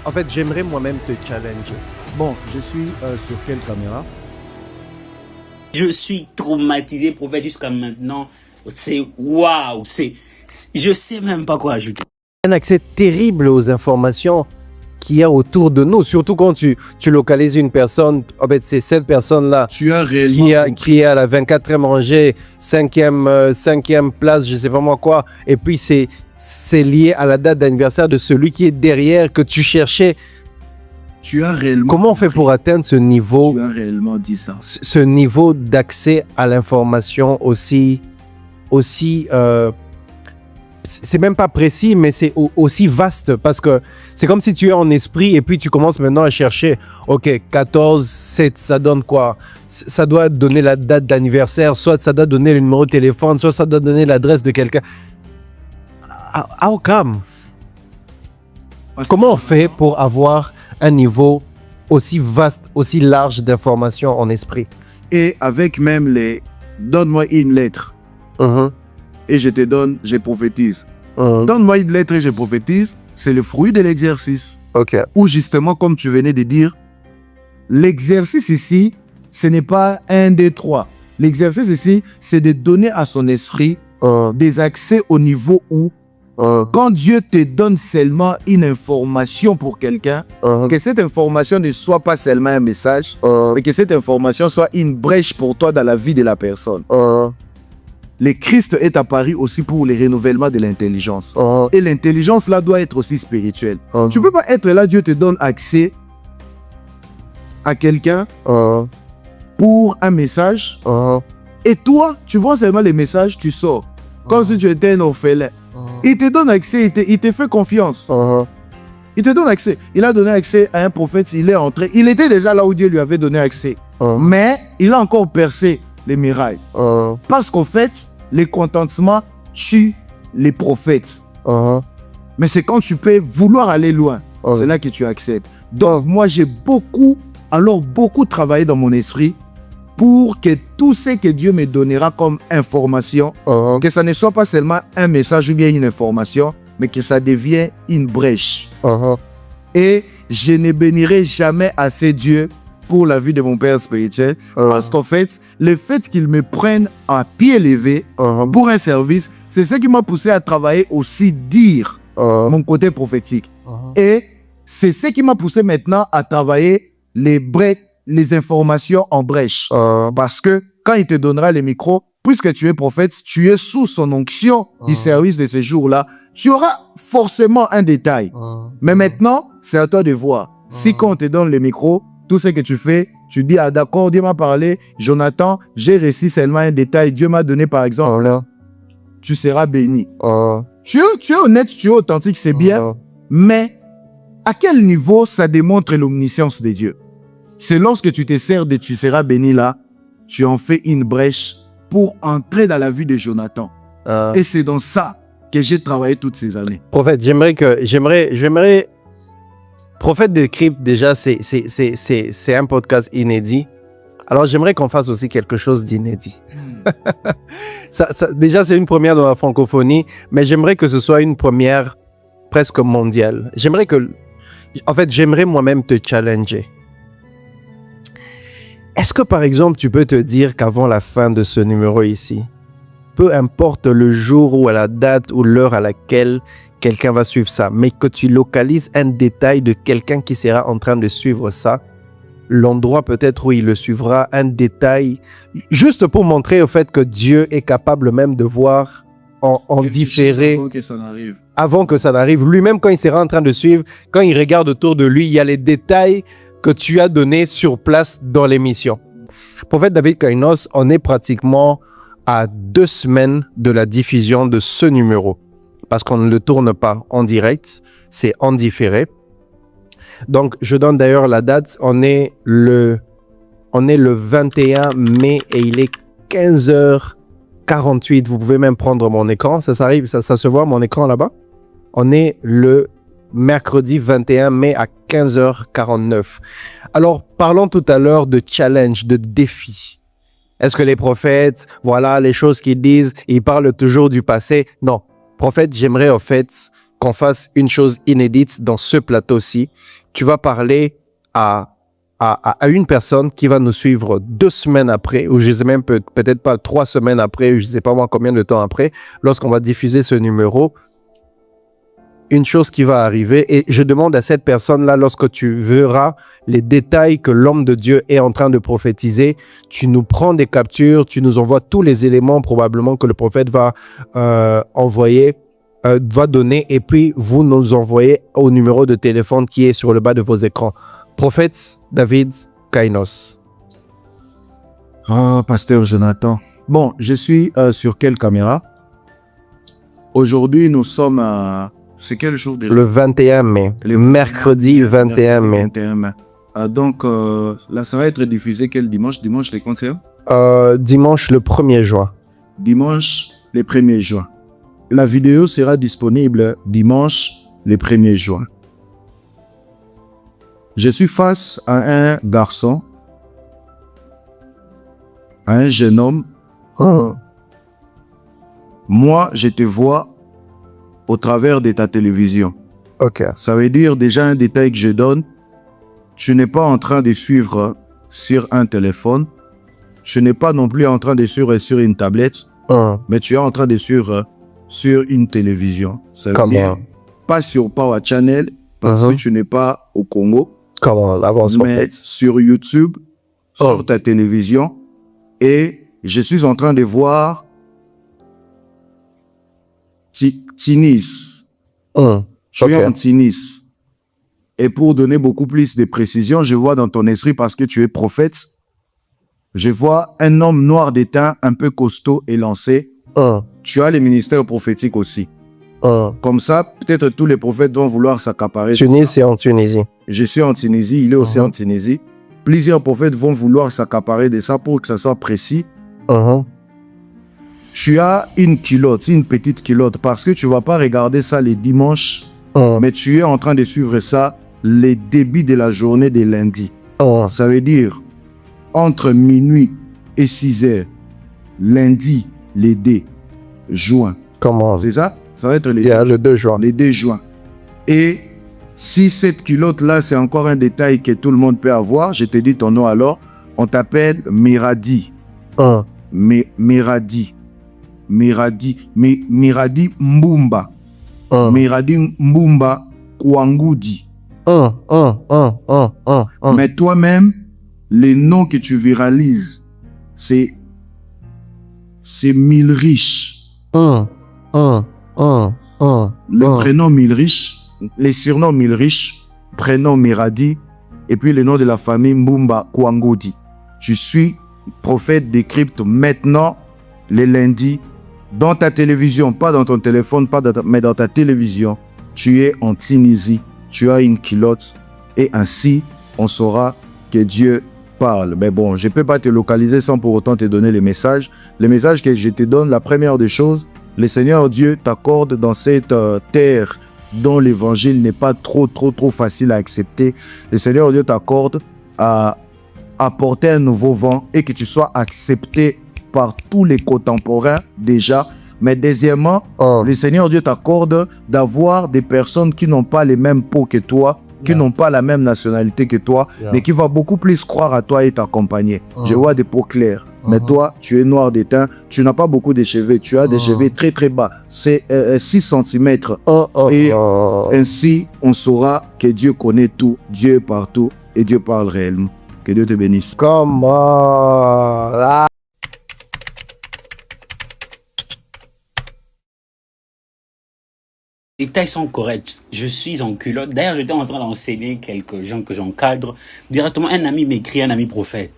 En fait, j'aimerais moi-même te challenger. Bon, je suis sur quelle caméra? Je suis traumatisé, prophète, jusqu'à maintenant. C'est waouh, je sais même pas quoi ajouter. Un accès terrible aux informations qu'il y a autour de nous, surtout quand tu localises une personne. En fait, c'est cette personne-là Tu as réellement qui est à la 24e rangée, 5e place, je sais pas moi quoi. Et puis, c'est lié à la date d'anniversaire de celui qui est derrière, que tu cherchais. Tu as réellement. Comment on fait pour atteindre ce niveau? Tu as réellement dit ça. Ce niveau d'accès à l'information aussi c'est même pas précis, mais c'est aussi vaste, parce que c'est comme si tu es en esprit et puis tu commences maintenant à chercher, ok, 14, 7, ça donne quoi? Ça doit donner la date d'anniversaire, soit ça doit donner le numéro de téléphone, soit ça doit donner l'adresse de quelqu'un. How come? Comment on fait pour avoir un niveau aussi vaste, aussi large d'informations en esprit? Et avec même les donne-moi une lettre et je te donne, je prophétise. Donne-moi une lettre et je prophétise, c'est le fruit de l'exercice. Ok. Ou justement, comme tu venais de dire, l'exercice ici, ce n'est pas 1, 2, 3. L'exercice ici, c'est de donner à son esprit des accès au niveau où quand Dieu te donne seulement une information pour quelqu'un, que cette information ne soit pas seulement un message, mais que cette information soit une brèche pour toi dans la vie de la personne. Le Christ est apparu aussi pour le renouvellement de l'intelligence. Et l'intelligence là doit être aussi spirituelle. Tu ne peux pas être là, Dieu te donne accès à quelqu'un pour un message. Et toi, tu vois seulement les messages, tu sors. Comme si tu étais un orphelin. Il te donne accès, il te fait confiance. Il te donne accès. Il a donné accès à un prophète, il est entré. Il était déjà là où Dieu lui avait donné accès. Mais il a encore percé les murailles. Parce qu'en fait, les contentements tuent les prophètes. Mais c'est quand tu peux vouloir aller loin, c'est là que tu acceptes. Donc moi, j'ai beaucoup travaillé dans mon esprit pour que tout ce que Dieu me donnera comme information, que ça ne soit pas seulement un message ou bien une information, mais que ça devienne une brèche. Et je ne bénirai jamais assez Dieu pour la vie de mon père spirituel, parce qu'en fait, le fait qu'il me prenne à pied levé pour un service, c'est ce qui m'a poussé à travailler aussi dire mon côté prophétique. Et c'est ce qui m'a poussé maintenant à travailler les informations en brèche. Parce que quand il te donnera le micro, puisque tu es prophète, tu es sous son onction du service de ce jour-là, tu auras forcément un détail. Mais maintenant, c'est à toi de voir. Si quand on te donne le micro, tout ce que tu fais, tu dis, ah d'accord, Dieu m'a parlé, Jonathan, j'ai réussi seulement un détail, Dieu m'a donné par exemple, tu seras béni. Tu es honnête, tu es authentique, c'est bien, mais à quel niveau ça démontre l'omniscience de Dieu? C'est lorsque tu te sers de tu seras béni là, tu en fais une brèche pour entrer dans la vie de Jonathan. Et c'est dans ça que j'ai travaillé toutes ces années. Prophète, j'aimerais Prophète de Crypte, déjà, c'est un podcast inédit. Alors, j'aimerais qu'on fasse aussi quelque chose d'inédit. Déjà, c'est une première dans la francophonie, mais j'aimerais que ce soit une première presque mondiale. J'aimerais moi-même te challenger. Est-ce que, par exemple, tu peux te dire qu'avant la fin de ce numéro ici, peu importe le jour ou à la date ou l'heure à laquelle quelqu'un va suivre ça, mais que tu localises un détail de quelqu'un qui sera en train de suivre ça, l'endroit peut-être où il le suivra, un détail, juste pour montrer au fait que Dieu est capable même de voir en différé avant que ça n'arrive. Lui-même, quand il sera en train de suivre, quand il regarde autour de lui, il y a les détails que tu as donnés sur place dans l'émission. Prophète David Kainos, on est pratiquement à 2 semaines de la diffusion de ce numéro. Parce qu'on ne le tourne pas en direct, c'est en différé. Donc, je donne d'ailleurs la date. On est le 21 mai et il est 15h48. Vous pouvez même prendre mon écran. Ça se voit, mon écran là-bas. On est le mercredi 21 mai à 15h49. Alors, parlons tout à l'heure de challenge, de défi. Est-ce que les prophètes, voilà les choses qu'ils disent, ils parlent toujours du passé? Non. Prophète, j'aimerais en fait qu'on fasse une chose inédite dans ce plateau-ci. Tu vas parler à une personne qui va nous suivre 2 semaines après, ou je sais même peut-être pas 3 semaines après, je sais pas moi combien de temps après, lorsqu'on va diffuser ce numéro. Une chose qui va arriver, et je demande à cette personne-là, lorsque tu verras les détails que l'homme de Dieu est en train de prophétiser, tu nous prends des captures, tu nous envoies tous les éléments probablement que le prophète va envoyer, va donner, et puis vous nous envoyez au numéro de téléphone qui est sur le bas de vos écrans. Prophète David Kainos. Oh, Pasteur Jonathan. Bon, je suis sur quelle caméra? Aujourd'hui, nous sommes à... C'est quel jour déjà? Le 21 mai. Le mercredi 21 mai. 21 mai. Donc, là, ça va être diffusé quel dimanche? Dimanche, les concerts? Dimanche le 1er juin. Dimanche, le 1er juin. La vidéo sera disponible dimanche, le 1er juin. Je suis face à un garçon, à un jeune homme. Moi, je te vois au travers de ta télévision. Ok. Ça veut dire déjà un détail que je donne. Tu n'es pas en train de suivre sur un téléphone. Tu n'es pas non plus en train de suivre sur une tablette. Mais tu es en train de suivre sur une télévision. Ça veut dire pas sur Power Channel parce que tu n'es pas au Congo. Comment avance mais sur YouTube, sur ta télévision. Et je suis en train de voir Tinis. Tu es en Tinis. Et pour donner beaucoup plus de précision, je vois dans ton esprit, parce que tu es prophète, je vois un homme noir d'étain, un peu costaud et lancé. Tu as les ministères prophétiques aussi. Comme ça, peut-être tous les prophètes vont vouloir s'accaparer. Tunis, c'est en Tunisie. Je suis en Tunisie, il est aussi en Tunisie. Plusieurs prophètes vont vouloir s'accaparer de ça pour que ça soit précis. Tu as une culotte, une petite culotte, parce que tu ne vas pas regarder ça les dimanches, mais tu es en train de suivre ça les débuts de la journée de lundi. Ça veut dire entre minuit et 6 heures, lundi, les 2 juin. Comment? C'est ça? Ça va être le 2 juin. Les 2 juin. Et si cette culotte-là, c'est encore un détail que tout le monde peut avoir, je te dis ton nom alors, on t'appelle Miradi. Miradi. Miradi Mbumba. Miradi Mbumba Kwangudi. Mais toi-même, les noms que tu viralises, c'est Milrich. Le prénom Milrich, les surnoms Milrich, prénom Miradi, et puis le nom de la famille Mbumba Kwangudi. Tu suis prophète des cryptes maintenant, les lundis, dans ta télévision, pas dans ton téléphone, mais dans ta télévision. Tu es en Tunisie, tu as une culotte, et ainsi, on saura que Dieu parle. Mais bon, je ne peux pas te localiser sans pour autant te donner les messages. Les messages que je te donne, la première des choses, le Seigneur Dieu t'accorde dans cette terre dont l'évangile n'est pas trop facile à accepter. Le Seigneur Dieu t'accorde à apporter un nouveau vent et que tu sois accepté par tous les contemporains déjà. Mais deuxièmement, le Seigneur Dieu t'accorde d'avoir des personnes qui n'ont pas les mêmes peaux que toi, qui n'ont pas la même nationalité que toi, mais qui vont beaucoup plus croire à toi et t'accompagner. Je vois des peaux claires. Mais toi, tu es noir d'étain, tu n'as pas beaucoup de cheveux, tu as des cheveux très bas. C'est 6 cm. Et ainsi, on saura que Dieu connaît tout, Dieu est partout et Dieu parle réellement. Que Dieu te bénisse. Comment? Les détails sont corrects. Je suis en culotte. D'ailleurs, j'étais en train d'enseigner quelques gens que j'encadre. Directement, un ami m'écrit, un ami prophète.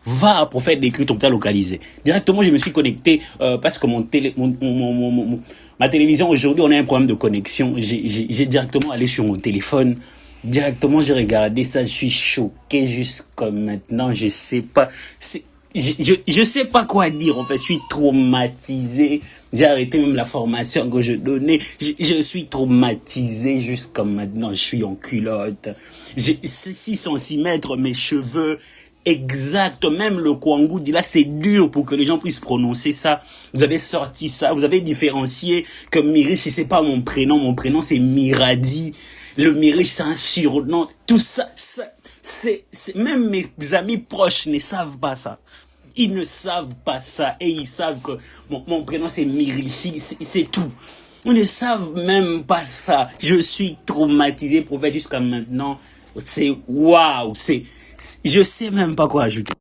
Va à prophète d'écrit, on t'a localisé. Directement, je me suis connecté parce que ma télévision, aujourd'hui, on a un problème de connexion. J'ai directement allé sur mon téléphone. Directement, j'ai regardé ça. Je suis choqué jusqu'à maintenant. Je sais pas. Je sais pas quoi dire, en fait. Je suis traumatisé. J'ai arrêté même la formation que je donnais. Je suis traumatisé jusqu'à maintenant. Je suis en culotte. J'ai 6 cm, mes cheveux. Exact. Même le Kwangu dit là, c'est dur pour que les gens puissent prononcer ça. Vous avez sorti ça, vous avez différencié que Miri, si c'est pas mon prénom c'est Miradi. Le Miri, c'est un surnom. Tout ça, même mes amis proches ne savent pas ça. Ils ne savent pas ça et ils savent que mon prénom c'est Miri, c'est tout. Ils ne savent même pas ça. Je suis traumatisé, prophète, jusqu'à maintenant. C'est waouh, je sais même pas quoi ajouter.